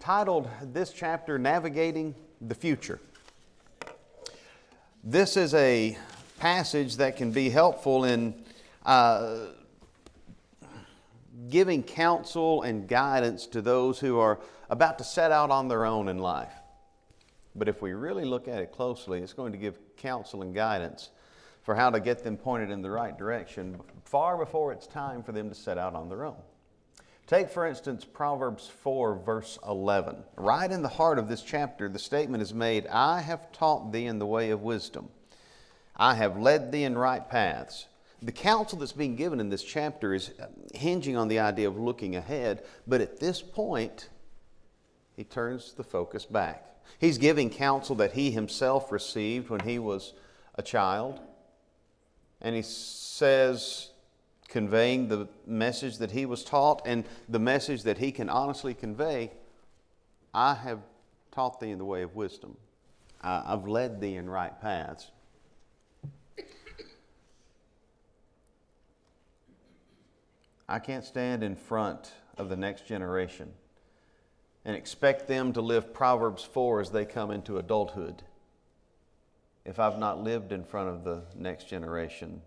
titled this chapter, Navigating the Future. This is a passage that can be helpful in giving counsel and guidance to those who are about to set out on their own in life. But if we really look at it closely, it's going to give counsel and guidance for how to get them pointed in the right direction far before it's time for them to set out on their own. Take, for instance, Proverbs 4, verse 11. Right in the heart of this chapter, the statement is made, I have taught thee in the way of wisdom. I have led thee in right paths. The counsel that's being given in this chapter is hinging on the idea of looking ahead, but at this point, he turns the focus back. He's giving counsel that he himself received when he was a child, and he says, conveying the message that he was taught and the message that he can honestly convey, I have taught thee in the way of wisdom. I've led thee in right paths. I can't stand in front of the next generation and expect them to live Proverbs 4 as they come into adulthood if I've not lived in front of the next generation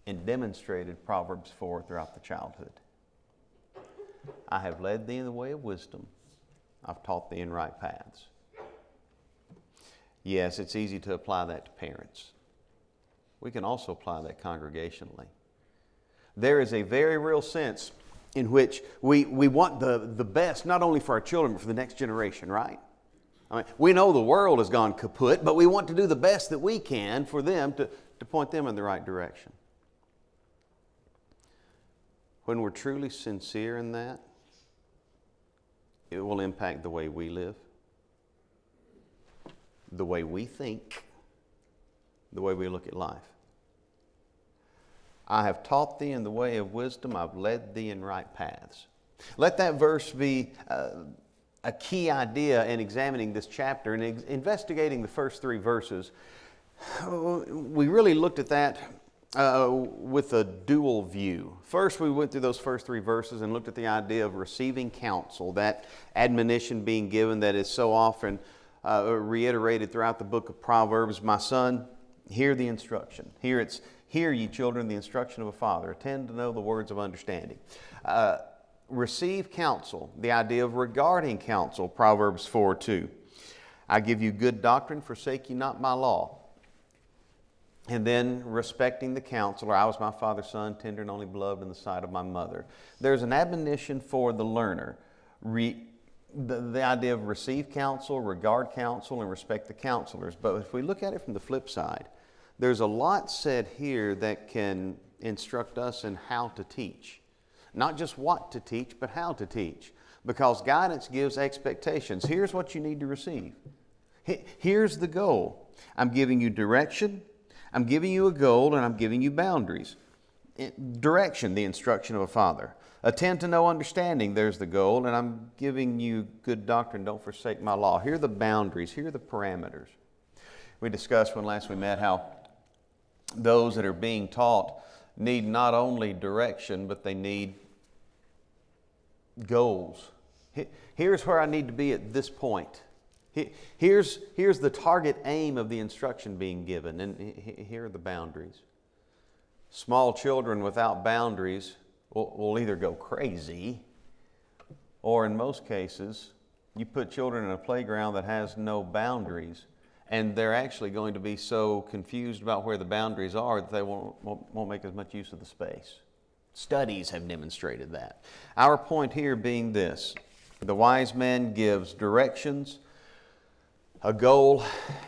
and demonstrated Proverbs 4 throughout the childhood. I have led thee in the way of wisdom. I've taught thee in right paths. Yes, it's easy to apply that to parents. We can also apply that congregationally. There is a very real sense in which we want the best, not only for our children, but for the next generation, right? I mean, we know the world has gone kaput, but we want to do the best that we can for them to point them in the right direction. When we're truly sincere in that, it will impact the way we live, the way we think, the way we look at life. I have taught thee in the way of wisdom. I've led thee in right paths. Let that verse be a key idea in examining this chapter and investigating the first three verses. We really looked at that with a dual view. First, we went through those first three verses and looked at the idea of receiving counsel, that admonition being given that is so often reiterated throughout the book of Proverbs. My son, hear the instruction. Hear ye children the instruction of a father. Attend to know the words of understanding. Receive counsel, the idea of regarding counsel, Proverbs 4:2. I give you good doctrine, forsake ye not my law. And then respecting the counselor, I was my father's son, tender and only beloved in the sight of my mother. There's an admonition for the learner. The idea of receive counsel, regard counsel, and respect the counselors. But if we look at it from the flip side, there's a lot said here that can instruct us in how to teach. Not just what to teach, but how to teach. Because guidance gives expectations. Here's what you need to receive. Here's the goal. I'm giving you direction. I'm giving you a goal, and I'm giving you boundaries. Direction, the instruction of a father. Attend to know understanding, there's the goal, and I'm giving you good doctrine, don't forsake my law. Here are the boundaries, here are the parameters. We discussed when last we met how those that are being taught need not only direction, but they need goals. Here's where I need to be at this point. Here's the target aim of the instruction being given, and here are the boundaries. Small children without boundaries will either go crazy, or in most cases, you put children in a playground that has no boundaries, and they're actually going to be so confused about where the boundaries are that they won't make as much use of the space. Studies have demonstrated that. Our point here being this: the wise man gives directions, a goal,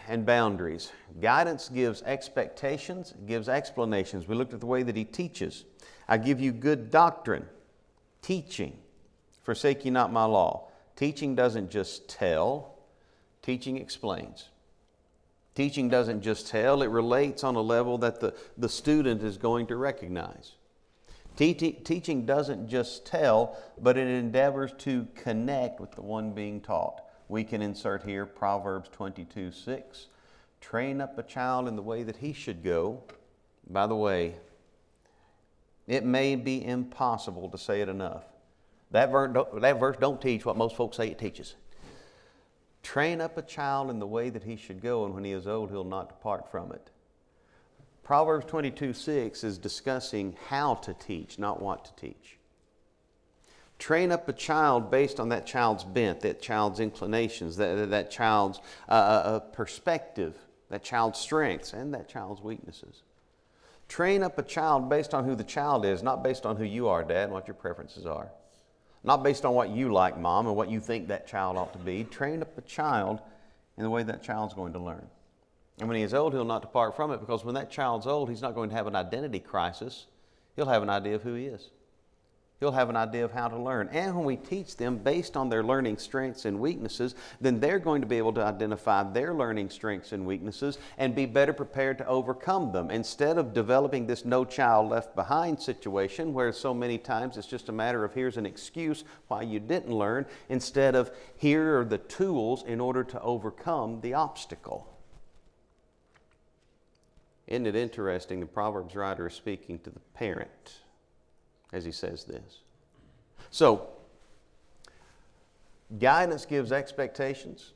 and boundaries. Guidance gives expectations, gives explanations. We looked at the way that he teaches. I give you good doctrine, teaching. Forsake ye not my law. Teaching doesn't just tell, teaching explains. Teaching doesn't just tell, it relates on a level that the student is going to recognize. Teaching doesn't just tell, but it endeavors to connect with the one being taught. We can insert here Proverbs 22:6. Train up a child in the way that he should go. By the way, it may be impossible to say it enough. That verse don't teach what most folks say it teaches. Train up a child in the way that he should go, and when he is old, he'll not depart from it. Proverbs 22:6 is discussing how to teach, not what to teach. Train up a child based on that child's bent, that child's inclinations, that child's perspective, that child's strengths, and that child's weaknesses. Train up a child based on who the child is, not based on who you are, Dad, and what your preferences are. Not based on what you like, Mom, and what you think that child ought to be. Train up a child in the way that child's going to learn. And when he is old, he'll not depart from it, because when that child's old, he's not going to have an identity crisis. He'll have an idea of who he is. He'll have an idea of how to learn. And when we teach them based on their learning strengths and weaknesses, then they're going to be able to identify their learning strengths and weaknesses and be better prepared to overcome them. Instead of developing this no child left behind situation where so many times it's just a matter of here's an excuse why you didn't learn, instead of here are the tools in order to overcome the obstacle. Isn't it interesting? The Proverbs writer is speaking to the parent as he says this. So, guidance gives expectations,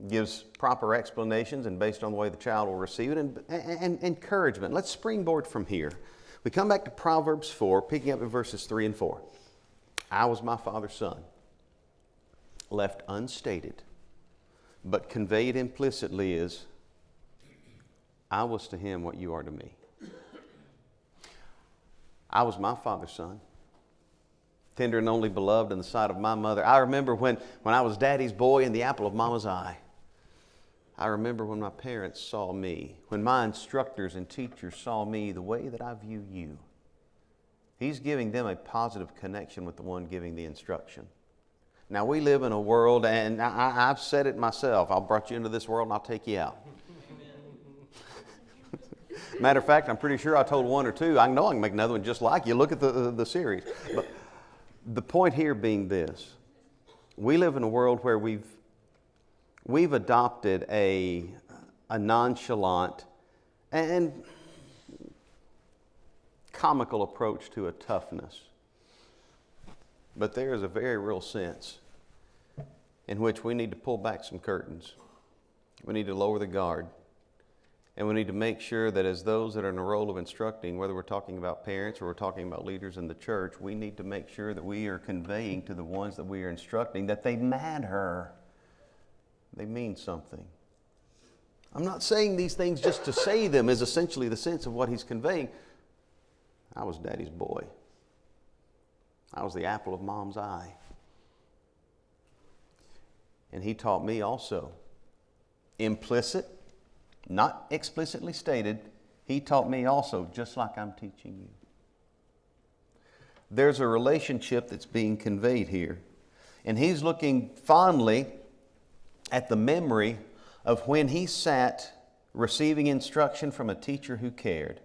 gives proper explanations, and based on the way the child will receive it, and encouragement. Let's springboard from here. We come back to Proverbs 4, picking up in verses 3 and 4. I was my father's son, left unstated, but conveyed implicitly is, I was to him what you are to me. I was my father's son, tender and only beloved in the sight of my mother. I remember when I was Daddy's boy and the apple of Mama's eye. I remember when my parents saw me, when my instructors and teachers saw me the way that I view you. He's giving them a positive connection with the one giving the instruction. Now, we live in a world, and I've said it myself, I brought you into this world and I'll take you out. Matter of fact, I'm pretty sure I told one or two. I know I can make another one just like you. Look at the series. But the point here being this. We live in a world where we've adopted a nonchalant and comical approach to a toughness. But there is a very real sense in which we need to pull back some curtains. We need to lower the guard. And we need to make sure that as those that are in the role of instructing, whether we're talking about parents or we're talking about leaders in the church, we need to make sure that we are conveying to the ones that we are instructing that they matter. They mean something. I'm not saying these things just to say them, is essentially the sense of what he's conveying. I was Daddy's boy. I was the apple of Mom's eye. And he taught me also. Implicit, not explicitly stated, he taught me also, just like I'm teaching you. There's a relationship that's being conveyed here. And he's looking fondly at the memory of when he sat receiving instruction from a teacher who cared.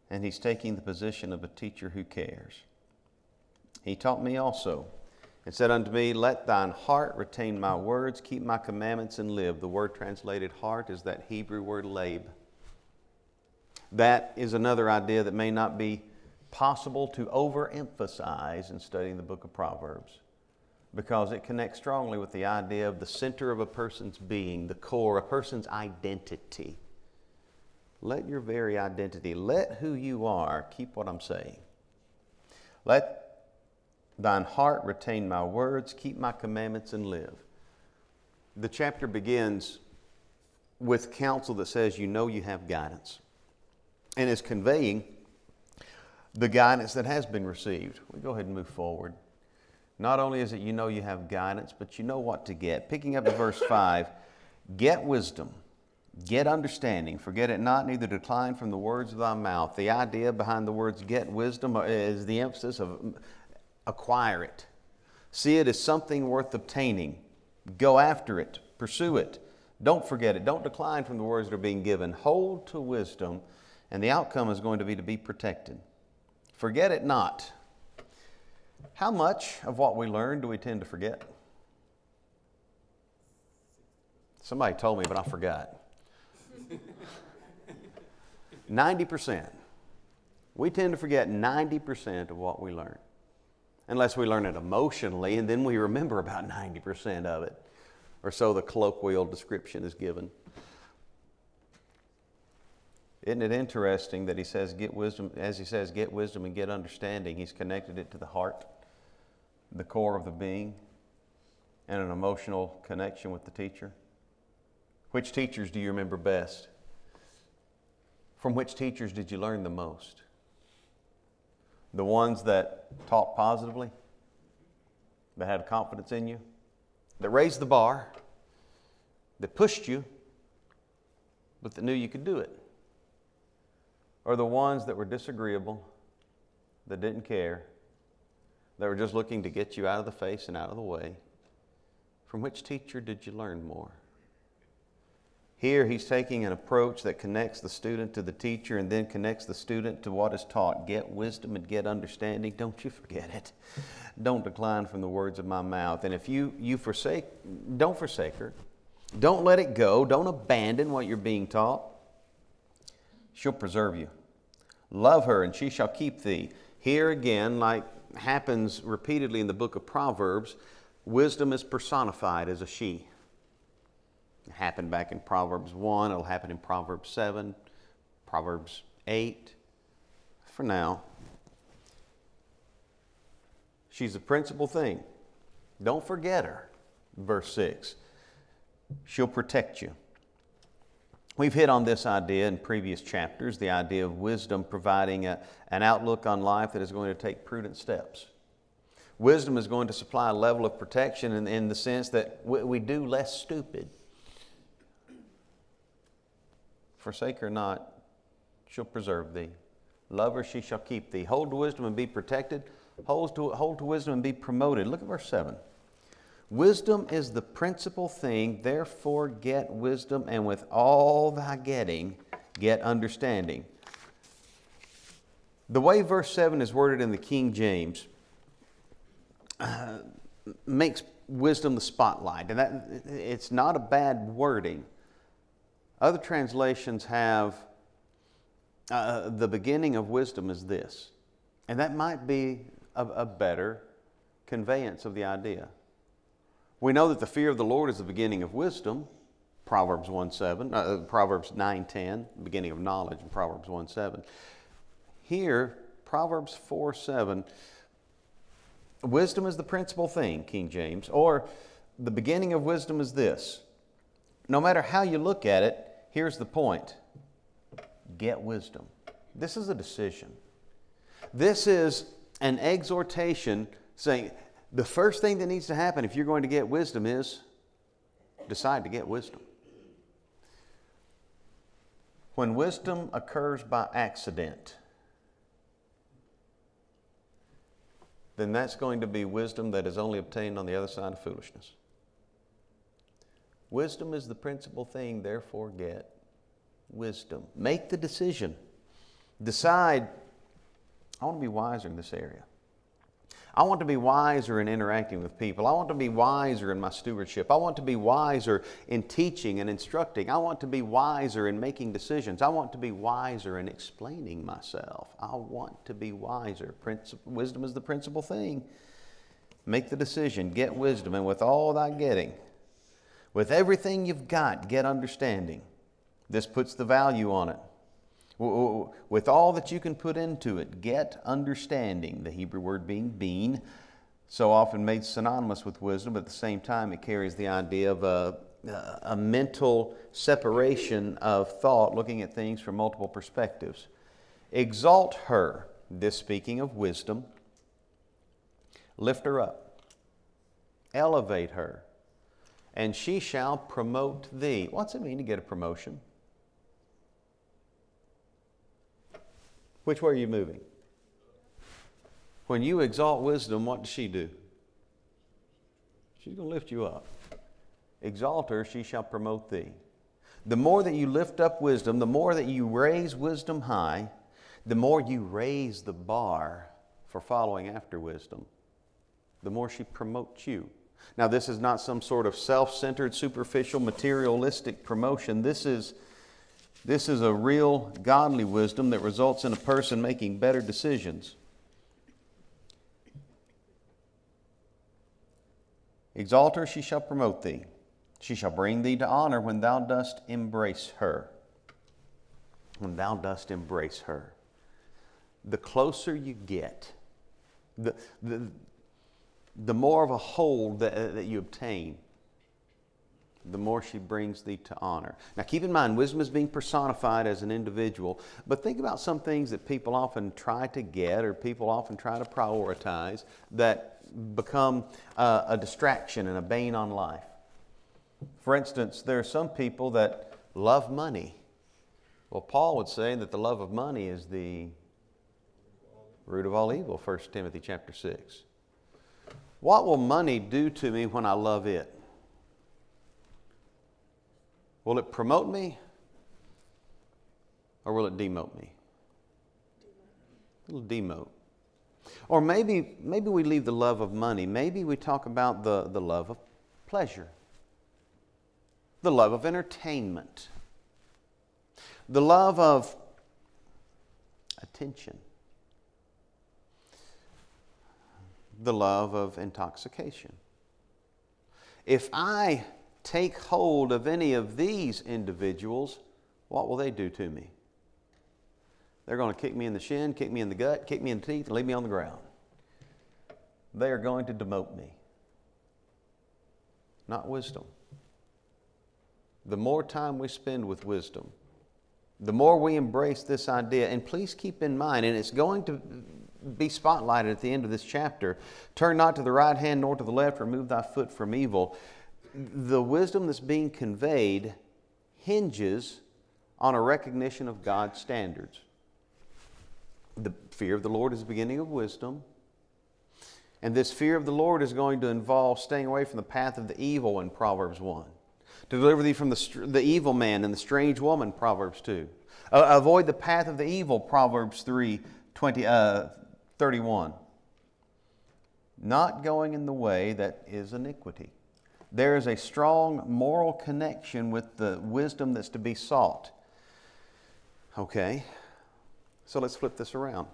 And he's taking the position of a teacher who cares. He taught me also, and said unto me, let thine heart retain my words, keep my commandments, and live. The word translated heart is that Hebrew word lab. That is another idea that may not be possible to overemphasize in studying the book of Proverbs, because it connects strongly with the idea of the center of a person's being, the core, a person's identity. Let your very identity, let who you are, keep what I'm saying. Let thine heart retain my words, keep my commandments, and live. The chapter begins with counsel that says you know you have guidance, and is conveying the guidance that has been received. We go ahead and move forward. Not only is it you know you have guidance, but you know what to get. Picking up at verse 5, get wisdom, get understanding, forget it not, neither decline from the words of thy mouth. The idea behind the words get wisdom is the emphasis of acquire it. See it as something worth obtaining. Go after it. Pursue it. Don't forget it. Don't decline from the words that are being given. Hold to wisdom, and the outcome is going to be protected. Forget it not. How much of what we learn do we tend to forget? Somebody told me, but I forgot. 90%. We tend to forget 90% of what we learn. unless we learn it emotionally, and then we remember about 90% of it, or so the colloquial description is given. Isn't it interesting that he says, get wisdom, as he says, get wisdom and get understanding, he's connected it to the heart, the core of the being, and an emotional connection with the teacher? Which teachers do you remember best? From which teachers did you learn the most? The ones that taught positively, that had confidence in you, that raised the bar, that pushed you, but that knew you could do it? Or the ones that were disagreeable, that didn't care, that were just looking to get you out of the face and out of the way? From which teacher did you learn more? Here he's taking an approach that connects the student to the teacher and then connects the student to what is taught. Get wisdom and get understanding. Don't you forget it. Don't decline from the words of my mouth. And if you forsake, don't forsake her. Don't let it go. Don't abandon what you're being taught. She'll preserve you. Love her and she shall keep thee. Here again, like happens repeatedly in the book of Proverbs, wisdom is personified as a she. It happened back in Proverbs 1. It'll happen in Proverbs 7, Proverbs 8. For now, she's the principal thing. Don't forget her. Verse 6. She'll protect you. We've hit on this idea in previous chapters, the idea of wisdom providing an outlook on life that is going to take prudent steps. Wisdom is going to supply a level of protection in the sense that we do less stupid. Forsake her not, she'll preserve thee. Love her, she shall keep thee. Hold to wisdom and be protected. Hold to wisdom and be promoted. Look at verse 7. Wisdom is the principal thing, therefore get wisdom, and with all thy getting, get understanding. The way verse 7 is worded in the King James makes wisdom the spotlight, and it's not a bad wording. Other translations have the beginning of wisdom is this, and that might be a better conveyance of the idea. We know that the fear of the Lord is the beginning of wisdom, Proverbs 1:7, Proverbs 9:10, beginning of knowledge in Proverbs 1:7. Here, Proverbs 4:7, wisdom is the principal thing, King James, or the beginning of wisdom is this. No matter how you look at it, here's the point. Get wisdom. This is a decision. This is an exhortation saying, the first thing that needs to happen if you're going to get wisdom is decide to get wisdom. When wisdom occurs by accident, then that's going to be wisdom that is only obtained on the other side of foolishness. Wisdom is the principal thing, therefore get wisdom. Make the decision. Decide, I want to be wiser in this area. I want to be wiser in interacting with people. I want to be wiser in my stewardship. I want to be wiser in teaching and instructing. I want to be wiser in making decisions. I want to be wiser in explaining myself. I want to be wiser. Wisdom is the principal thing. Make the decision. Get wisdom. And with all thy getting, with everything you've got, get understanding. This puts the value on it. With all that you can put into it, get understanding. The Hebrew word being being, so often made synonymous with wisdom, but at the same time it carries the idea of a mental separation of thought, looking at things from multiple perspectives. Exalt her, this speaking of wisdom. Lift her up. Elevate her. And she shall promote thee. What's it mean to get a promotion? Which way are you moving? When you exalt wisdom, what does she do? She's going to lift you up. Exalt her, she shall promote thee. The more that you lift up wisdom, the more that you raise wisdom high, the more you raise the bar for following after wisdom, the more she promotes you. Now, this is not some sort of self-centered, superficial, materialistic promotion. This is a real godly wisdom that results in a person making better decisions. Exalt her, she shall promote thee. She shall bring thee to honor when thou dost embrace her. When thou dost embrace her. The closer you get, the more of a hold that you obtain, the more she brings thee to honor. Now keep in mind, wisdom is being personified as an individual, but think about some things that people often try to get or people often try to prioritize that become a distraction and a bane on life. For instance, there are some people that love money. Well, Paul would say that the love of money is the root of all evil, 1 Timothy chapter 6. What will money do to me when I love it? Will it promote me or will it demote me? It'll demote. Or maybe we leave the love of money. Maybe we talk about the love of pleasure, the love of entertainment, the love of attention, the love of intoxication. If I take hold of any of these individuals, what will they do to me? They're going to kick me in the shin, kick me in the gut, kick me in the teeth, and leave me on the ground. They are going to demote me. Not wisdom. The more time we spend with wisdom, the more we embrace this idea, and please keep in mind, and it's going to be spotlighted at the end of this chapter, turn not to the right hand nor to the left, remove thy foot from evil. The wisdom that's being conveyed hinges on a recognition of God's standards. The fear of the Lord is the beginning of wisdom. And this fear of the Lord is going to involve staying away from the path of the evil in Proverbs 1. To deliver thee from the evil man and the strange woman, Proverbs 2. Avoid the path of the evil, Proverbs 3:31. Not going in the way that is iniquity. There is a strong moral connection with the wisdom that's to be sought. Okay, so let's flip this around.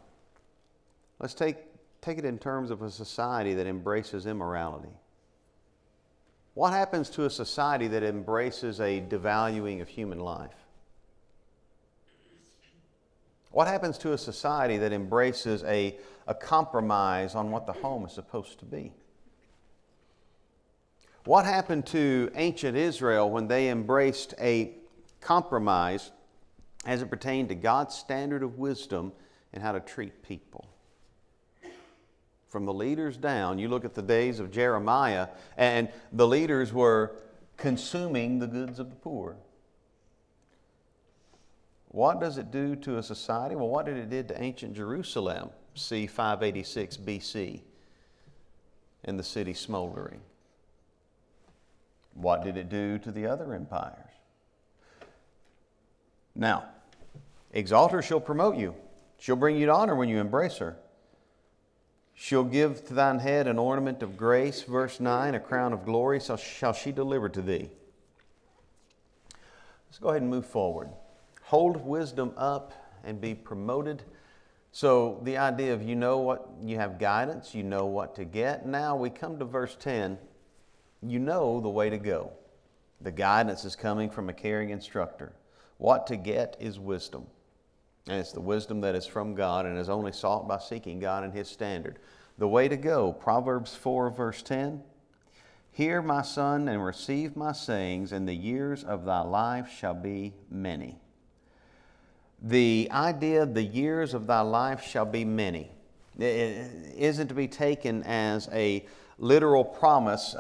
Let's take it in terms of a society that embraces immorality. What happens to a society that embraces a devaluing of human life? What happens to a society that embraces a compromise on what the home is supposed to be? What happened to ancient Israel when they embraced a compromise as it pertained to God's standard of wisdom and how to treat people? From the leaders down, you look at the days of Jeremiah, and the leaders were consuming the goods of the poor. What does it do to a society? Well, what did it do to ancient Jerusalem, c. 586 BC, and the city smoldering? What did it do to the other empires? Now, exalt her, she'll promote you. She'll bring you to honor when you embrace her. She'll give to thine head an ornament of grace, verse 9, a crown of glory shall she deliver to thee. Let's go ahead and move forward. Hold wisdom up and be promoted. So the idea of you have guidance, you know what to get. Now we come to verse 10. You know the way to go. The guidance is coming from a caring instructor. What to get is wisdom. And it's the wisdom that is from God and is only sought by seeking God and His standard. The way to go, Proverbs 4, verse 10. Hear, my son, and receive my sayings, and the years of thy life shall be many. The idea, the years of thy life shall be many, isn't to be taken as a literal promise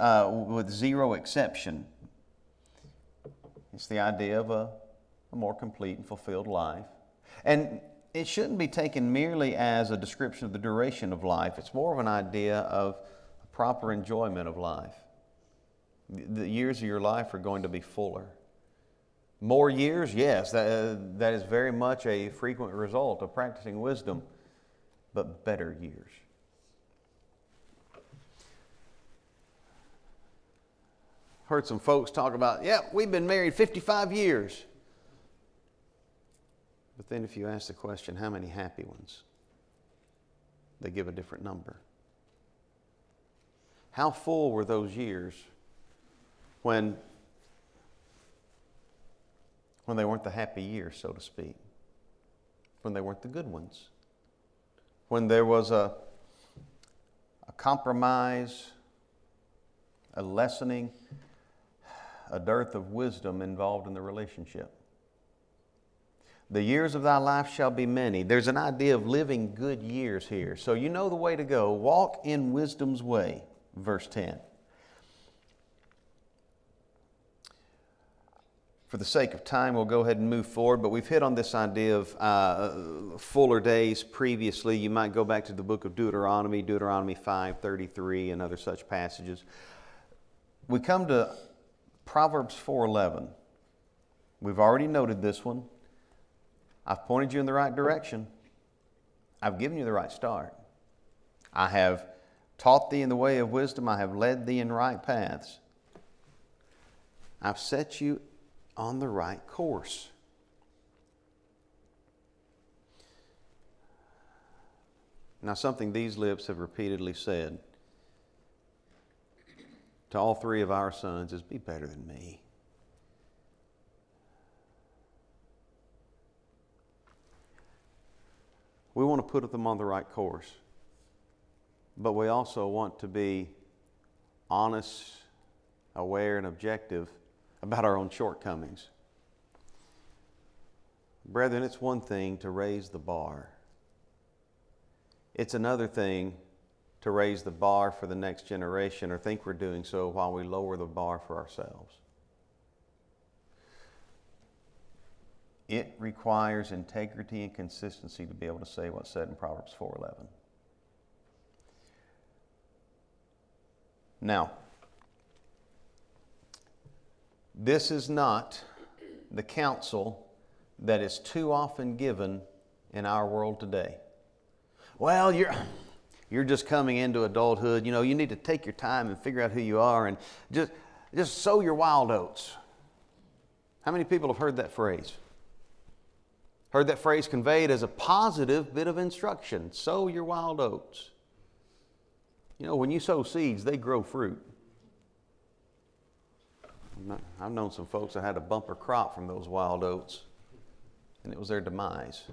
with zero exception. It's the idea of a more complete and fulfilled life. And it shouldn't be taken merely as a description of the duration of life. It's more of an idea of a proper enjoyment of life. The years of your life are going to be fuller. More years, yes, that is very much a frequent result of practicing wisdom, but better years. Heard some folks talk about, we've been married 55 years. But then if you ask the question, how many happy ones? They give a different number. How full were those years when they weren't the happy years, so to speak? When they weren't the good ones? When there was a compromise, a lessening, a dearth of wisdom involved in the relationship. The years of thy life shall be many. There's an idea of living good years here. So you know the way to go. Walk in wisdom's way, verse 10. For the sake of time, we'll go ahead and move forward, but we've hit on this idea of fuller days previously. You might go back to the book of Deuteronomy 5:33, and other such passages. We come to Proverbs 4:11. We've already noted this one. I've pointed you in the right direction. I've given you the right start. I have taught thee in the way of wisdom. I have led thee in right paths. I've set you on the right course. Now, something these lips have repeatedly said to all three of our sons is, be better than me. We want to put them on the right course, but we also want to be honest, aware, and objective about our own shortcomings. Brethren, it's one thing to raise the bar. It's another thing to raise the bar for the next generation or think we're doing so while we lower the bar for ourselves. It requires integrity and consistency to be able to say what's said in Proverbs 4:11. Now, this is not the counsel that is too often given in our world today. Well, you're just coming into adulthood. You know, you need to take your time and figure out who you are and just sow your wild oats. How many people have heard that phrase? Heard that phrase conveyed as a positive bit of instruction. Sow your wild oats. You know, when you sow seeds, they grow fruit. I've known some folks that had a bumper crop from those wild oats, and it was their demise.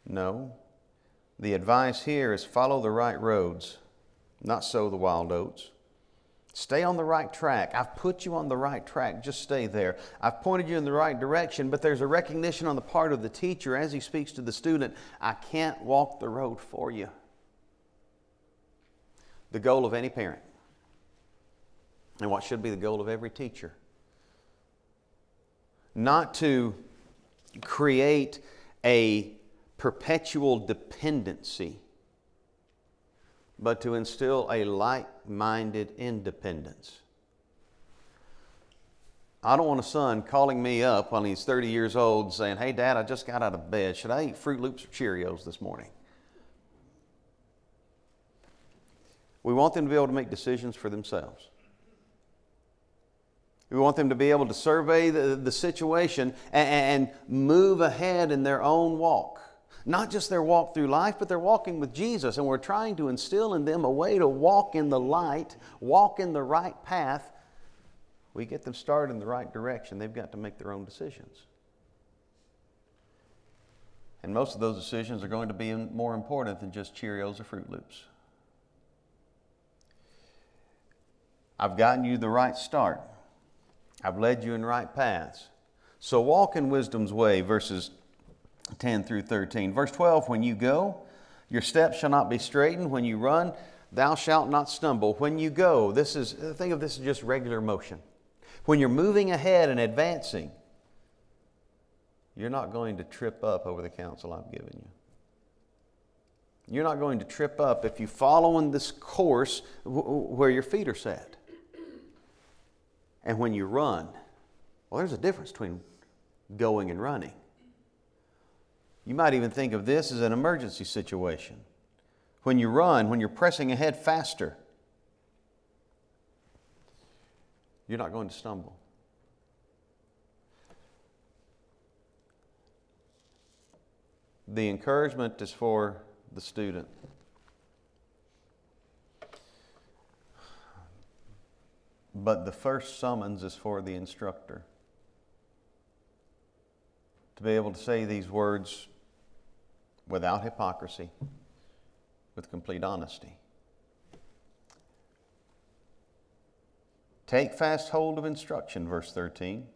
No. The advice here is follow the right roads, not sow the wild oats. Stay on the right track. I've put you on the right track. Just stay there. I've pointed you in the right direction, but there's a recognition on the part of the teacher as he speaks to the student, I can't walk the road for you. The goal of any parent, and what should be the goal of every teacher, not to create a perpetual dependency, but to instill a like-minded independence. I don't want a son calling me up when he's 30 years old saying, hey, Dad, I just got out of bed. Should I eat Fruit Loops or Cheerios this morning? We want them to be able to make decisions for themselves. We want them to be able to survey the situation and move ahead in their own walk. Not just their walk through life, but they're walking with Jesus. And we're trying to instill in them a way to walk in the light, walk in the right path. We get them started in the right direction. They've got to make their own decisions. And most of those decisions are going to be more important than just Cheerios or Fruit Loops. I've gotten you the right start. I've led you in right paths. So walk in wisdom's way, verses 10 through 13. Verse 12, when you go, your steps shall not be straitened. When you run, thou shalt not stumble. When you go, think of this as just regular motion. When you're moving ahead and advancing, you're not going to trip up over the counsel I've given you. You're not going to trip up if you follow in this course where your feet are set. And when you run, well, there's a difference between going and running. You might even think of this as an emergency situation. When you run, when you're pressing ahead faster, you're not going to stumble. The encouragement is for the student. But the first summons is for the instructor. To be able to say these words without hypocrisy, with complete honesty. Take fast hold of instruction, verse 13.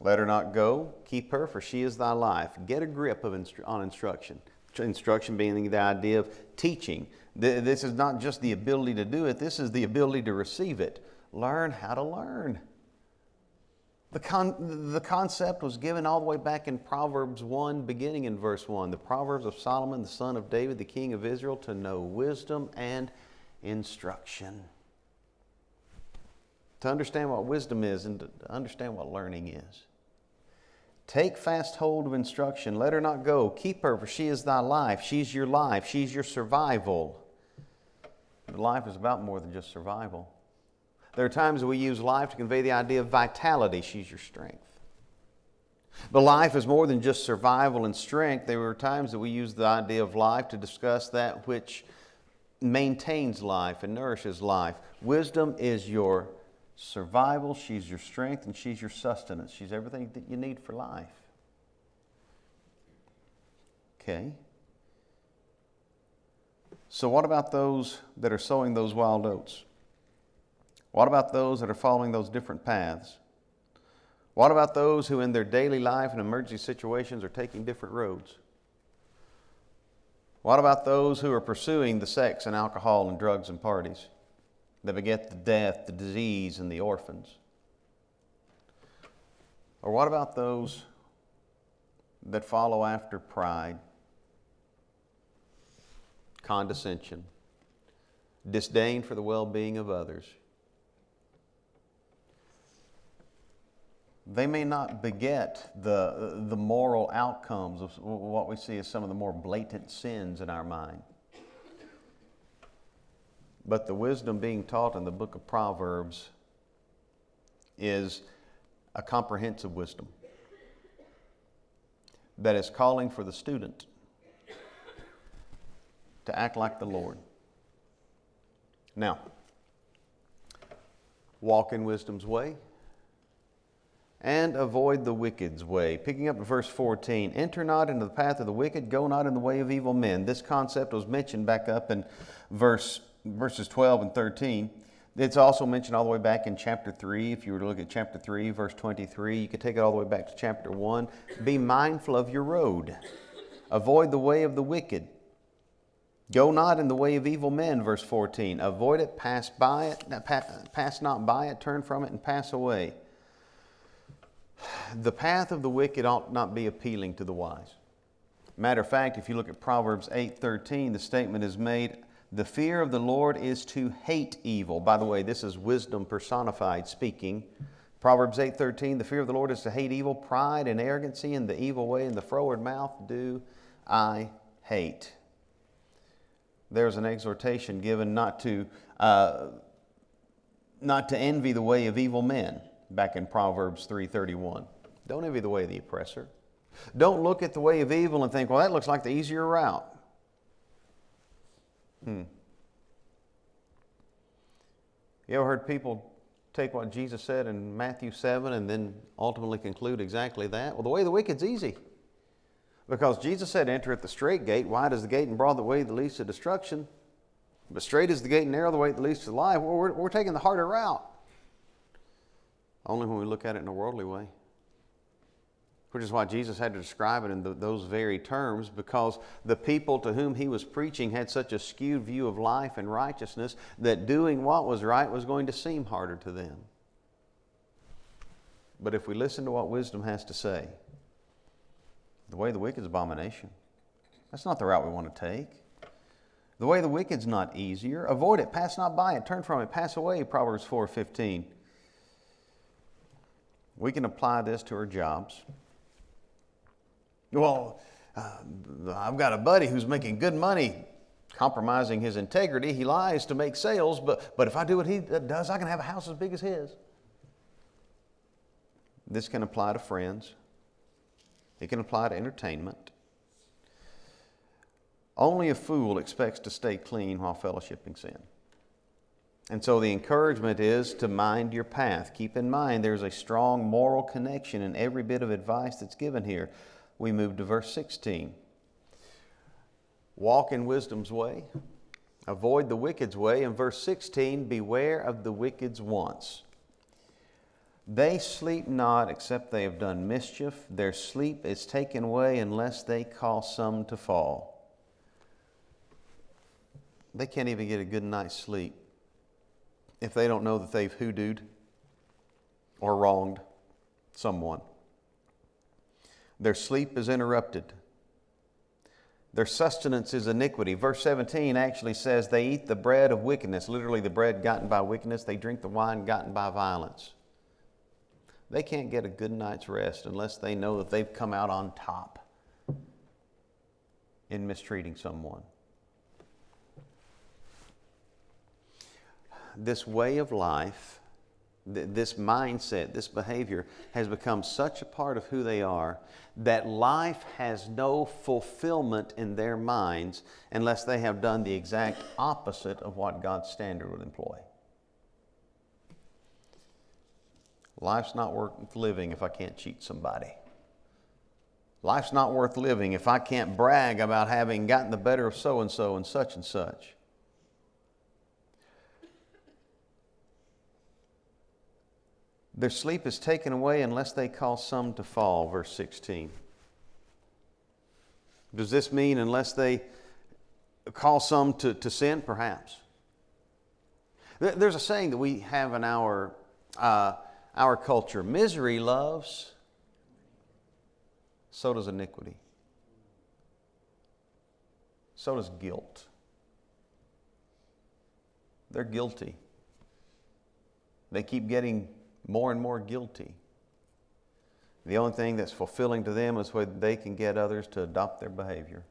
Let her not go, keep her, for she is thy life. Get a grip on instruction. Instruction being the idea of teaching. This is not just the ability to do it, this is the ability to receive it. Learn how to learn. The concept was given all the way back in Proverbs 1, beginning in verse 1. The Proverbs of Solomon, the son of David, the king of Israel, to know wisdom and instruction. To understand what wisdom is and to understand what learning is. Take fast hold of instruction. Let her not go. Keep her, for she is thy life. She's your life. She's your survival. But life is about more than just survival. There are times that we use life to convey the idea of vitality. She's your strength. But life is more than just survival and strength. There are times that we use the idea of life to discuss that which maintains life and nourishes life. Wisdom is your survival, she's your strength, and she's your sustenance. She's everything that you need for life. Okay. So what about those that are sowing those wild oats? What about those that are following those different paths? What about those who in their daily life and emergency situations are taking different roads? What about those who are pursuing the sex and alcohol and drugs and parties that beget the death, the disease, and the orphans? Or what about those that follow after pride, condescension, disdain for the well-being of others? They may not beget the moral outcomes of what we see as some of the more blatant sins in our mind. But the wisdom being taught in the book of Proverbs is a comprehensive wisdom that is calling for the student to act like the Lord. Now, walk in wisdom's way and avoid the wicked's way. Picking up at verse 14, enter not into the path of the wicked, go not in the way of evil men. This concept was mentioned back up in verses 12 and 13. It's also mentioned all the way back in chapter 3. If you were to look at chapter 3, verse 23, you could take it all the way back to chapter 1. Be mindful of your road. Avoid the way of the wicked. Go not in the way of evil men, verse 14. Avoid it, pass by it, pass not by it, turn from it, and pass away. The path of the wicked ought not be appealing to the wise. Matter of fact, if you look at Proverbs 8:13, the statement is made, the fear of the Lord is to hate evil. By the way, this is wisdom personified speaking. Proverbs 8:13, the fear of the Lord is to hate evil, pride and arrogancy and the evil way and the froward mouth do I hate. There's an exhortation given not to envy the way of evil men, back in Proverbs 3:31. Don't envy the way of the oppressor. Don't look at the way of evil and think, well, that looks like the easier route. You ever heard people take what Jesus said in Matthew 7 and then ultimately conclude exactly that? Well, the way of the wicked's easy. Because Jesus said, enter at the straight gate. Wide is the gate and broad the way that leads to destruction. But straight is the gate and narrow the way that leads to life. Well, we're taking the harder route. Only when we look at it in a worldly way. Which is why Jesus had to describe it in those very terms, because the people to whom he was preaching had such a skewed view of life and righteousness that doing what was right was going to seem harder to them. But if we listen to what wisdom has to say, the way of the wicked is abomination. That's not the route we want to take. The way of the wicked is not easier. Avoid it, pass not by it, turn from it, pass away, Proverbs 4:15. We can apply this to our jobs. Well, I've got a buddy who's making good money, compromising his integrity. He lies to make sales, but if I do what he does, I can have a house as big as his. This can apply to friends. It can apply to entertainment. Only a fool expects to stay clean while fellowshipping sin. And so the encouragement is to mind your path. Keep in mind there's a strong moral connection in every bit of advice that's given here. We move to verse 16. Walk in wisdom's way. Avoid the wicked's way. In verse 16, beware of the wicked's wants. They sleep not except they have done mischief. Their sleep is taken away unless they cause some to fall. They can't even get a good night's sleep if they don't know that they've hoodooed or wronged someone. Their sleep is interrupted. Their sustenance is iniquity. Verse 17 actually says they eat the bread of wickedness, literally the bread gotten by wickedness. They drink the wine gotten by violence. They can't get a good night's rest unless they know that they've come out on top in mistreating someone. This way of life, this mindset, this behavior has become such a part of who they are that life has no fulfillment in their minds unless they have done the exact opposite of what God's standard would employ. Life's not worth living if I can't cheat somebody. Life's not worth living if I can't brag about having gotten the better of so-and-so and such and such. Their sleep is taken away unless they cause some to fall, verse 16. Does this mean unless they cause some to sin? Perhaps. There's a saying that we have in our culture. Misery loves, so does iniquity. So does guilt. They're guilty. They keep getting more and more guilty. The only thing that's fulfilling to them is whether they can get others to adopt their behavior.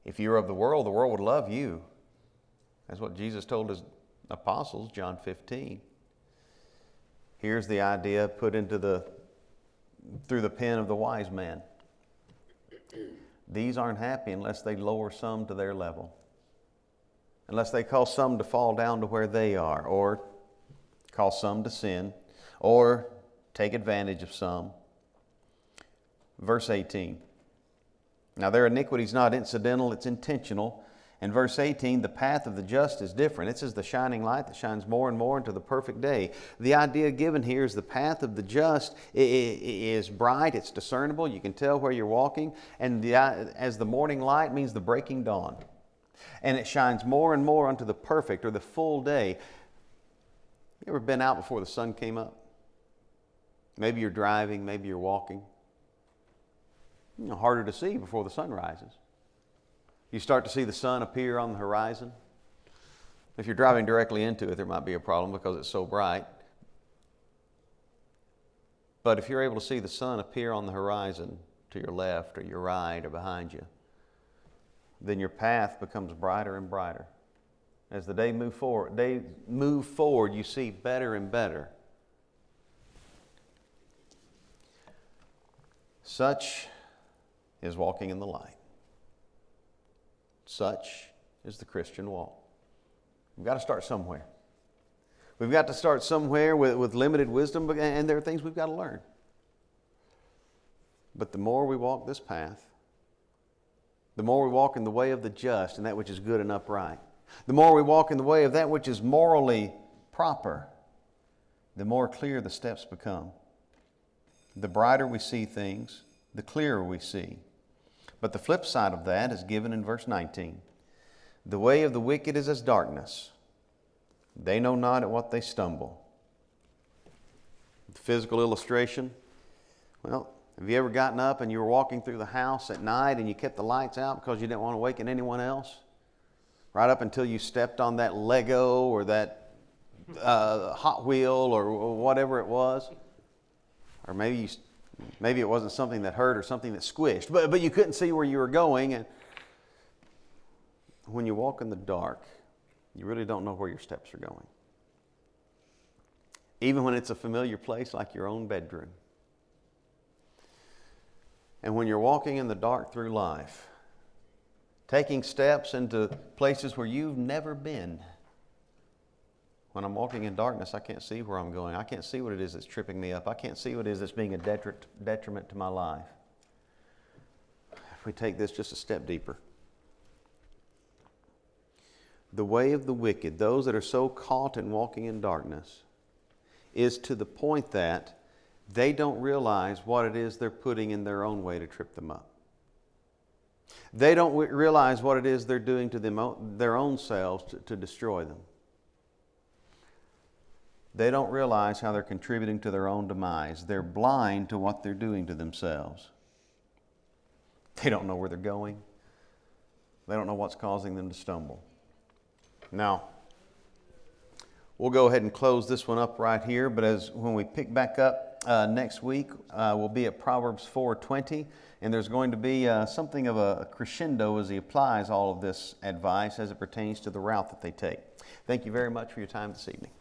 If you're of the world would love you. That's what Jesus told his apostles, John 15. Here's the idea put into through the pen of the wise man. These aren't happy unless they lower some to their level. Unless they cause some to fall down to where they are, or cause some to sin, or take advantage of some. Verse 18. Now their iniquity is not incidental, it's intentional. In verse 18, the path of the just is different. This is the shining light that shines more and more into the perfect day. The idea given here is the path of the just is bright, it's discernible, you can tell where you're walking, and as the morning light means the breaking dawn. And it shines more and more unto the perfect or the full day. You ever been out before the sun came up? Maybe you're driving, maybe you're walking. Harder to see before the sun rises. You start to see the sun appear on the horizon. If you're driving directly into it, there might be a problem because it's so bright. But if you're able to see the sun appear on the horizon to your left or your right or behind you, then your path becomes brighter and brighter. As the day move forward, you see better and better. Such is walking in the light. Such is the Christian walk. We've got to start somewhere. We've got to start somewhere with limited wisdom, and there are things we've got to learn. But the more we walk this path, the more we walk in the way of the just and that which is good and upright, the more we walk in the way of that which is morally proper, the more clear the steps become. The brighter we see things, the clearer we see. But the flip side of that is given in verse 19. The way of the wicked is as darkness. They know not at what they stumble. The physical illustration. Well, have you ever gotten up and you were walking through the house at night and you kept the lights out because you didn't want to waken anyone else? Right up until you stepped on that Lego or that Hot Wheel or whatever it was. Or maybe it wasn't something that hurt or something that squished, but you couldn't see where you were going. And when you walk in the dark, you really don't know where your steps are going. Even when it's a familiar place like your own bedroom. And when you're walking in the dark through life, taking steps into places where you've never been. When I'm walking in darkness, I can't see where I'm going. I can't see what it is that's tripping me up. I can't see what it is that's being a detriment to my life. If we take this just a step deeper. The way of the wicked, those that are so caught in walking in darkness, is to the point that they don't realize what it is they're putting in their own way to trip them up. They don't realize what it is they're doing to their own selves to destroy them. They don't realize how they're contributing to their own demise. They're blind to what they're doing to themselves. They don't know where they're going. They don't know what's causing them to stumble. Now, we'll go ahead and close this one up right here, but when we pick back up next week, we'll be at Proverbs 4:20, and there's going to be something of a crescendo as he applies all of this advice as it pertains to the route that they take. Thank you very much for your time this evening.